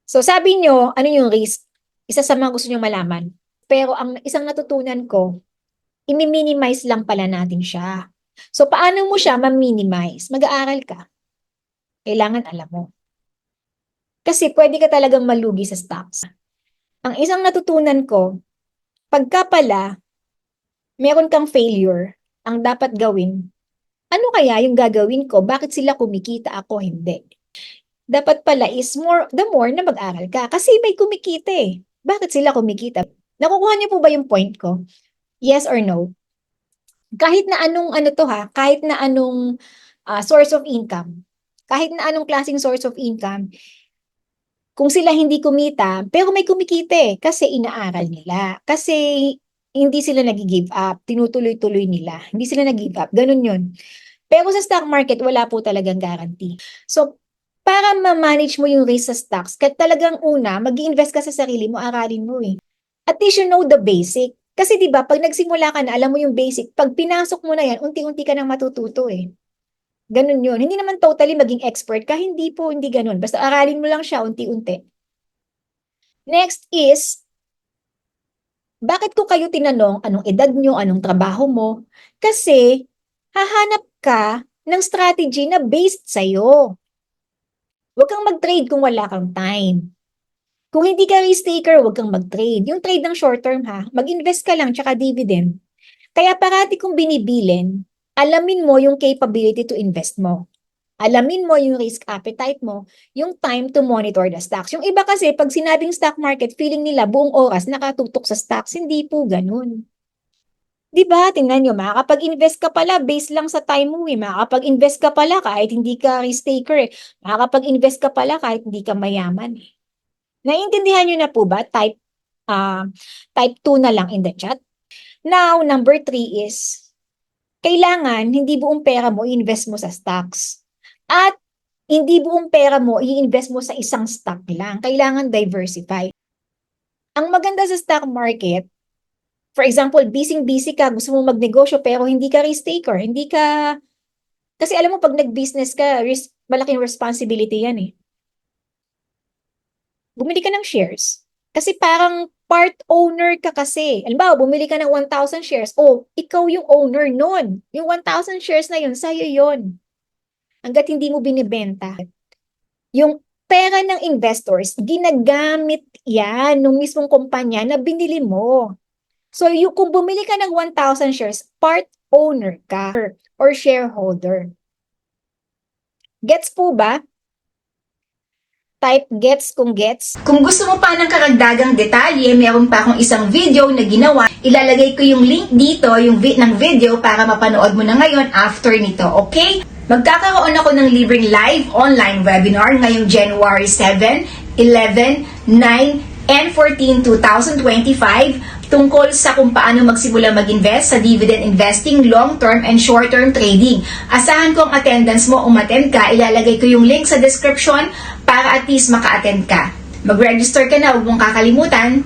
So sabi nyo, ano yung risk? Isa sa mga gusto nyo malaman. Pero ang isang natutunan ko, i-minimize lang pala natin siya. So paano mo siya ma-minimize? Mag-aaral ka. Kailangan alam mo. Kasi pwede ka talagang malugi sa stocks. Ang isang natutunan ko, pagka pala meron kang failure, ang dapat gawin, ano kaya yung gagawin ko? Bakit sila kumikita, ako hindi? Dapat pala is the more na mag-aral ka. Kasi may kumikita eh. Bakit sila kumikita? Nakukuha niyo po ba yung point ko? Yes or no? Kahit na anong ano to ha, kahit na anong source of income, kahit na anong klaseng source of income, kung sila hindi kumita, pero may kumikita eh, kasi inaaral nila. Kasi hindi sila nag-give up, tinutuloy-tuloy nila. Hindi sila nag-give up, ganun yun. Pero sa stock market, wala po talagang guarantee. So, para ma-manage mo yung risk sa stocks, talagang una, mag-invest ka sa sarili mo, aralin mo eh. At least you know the basic. Kasi 'di ba, pag nagsimula ka na, alam mo yung basic, pag pinasok mo na yan, unti-unti ka nang matututo eh. Ganun yun. Hindi naman totally maging expert ka, hindi po, hindi ganun. Basta aralin mo lang siya unti-unti. Next is, bakit ko kayo tinanong anong edad nyo, anong trabaho mo? Kasi, hahanap ka ng strategy na based sa'yo. Huwag kang mag-trade kung wala kang time. Kung hindi ka risk taker, huwag kang mag-trade. Yung trade ng short term ha, mag-invest ka lang tsaka dividend. Kaya parati kong binibilin, alamin mo yung capability to invest mo. Alamin mo yung risk appetite mo, yung time to monitor the stocks. Yung iba kasi, pag sinabing stock market, feeling nila buong oras nakatutok sa stocks. Hindi po ganun. Di ba? Tingnan nyo, makakapag-invest ka pala based lang sa time mo eh. Makakapag-invest ka pala kahit hindi ka risk taker eh. Makakapag-invest ka pala kahit hindi ka mayaman eh. Naiintindihan nyo na po ba? Type 2 na lang in the chat. Now, number 3 is, kailangan hindi buong pera mo i-invest mo sa stocks. At hindi buong pera mo i-invest mo sa isang stock lang. Kailangan diversify. Ang maganda sa stock market, for example, busy-busy ka, gusto mo magnegosyo pero hindi ka risk taker, hindi ka, kasi alam mo pag nag-business ka, malaking responsibility yan eh. Bumili ka ng shares. Kasi parang part owner ka kasi. Halimbawa, bumili ka ng 1,000 shares. Oh, ikaw yung owner nun. Yung 1,000 shares na yun, sa'yo yun. Hanggat hindi mo binibenta. Yung pera ng investors, ginagamit yan ng mismong kumpanya na binili mo. So, kung bumili ka ng 1,000 shares, part owner ka or shareholder. Gets po ba? Type gets kung gets. Kung gusto mo pa ng karagdagang detalye, meron pa akong isang video na ginawa. Ilalagay ko yung link dito, yung ng video para mapanood mo na ngayon after nito, okay? Magkakaroon ako ng libreng live online webinar ngayong January 7, 11, 9, and 14, 2025 tungkol sa kung paano magsimula mag-invest sa dividend investing, long-term and short-term trading. Asahan ko ang attendance mo, umattend ka, ilalagay ko yung link sa description para at least maka-attend ka. Mag-register ka na, huwag mong kakalimutan.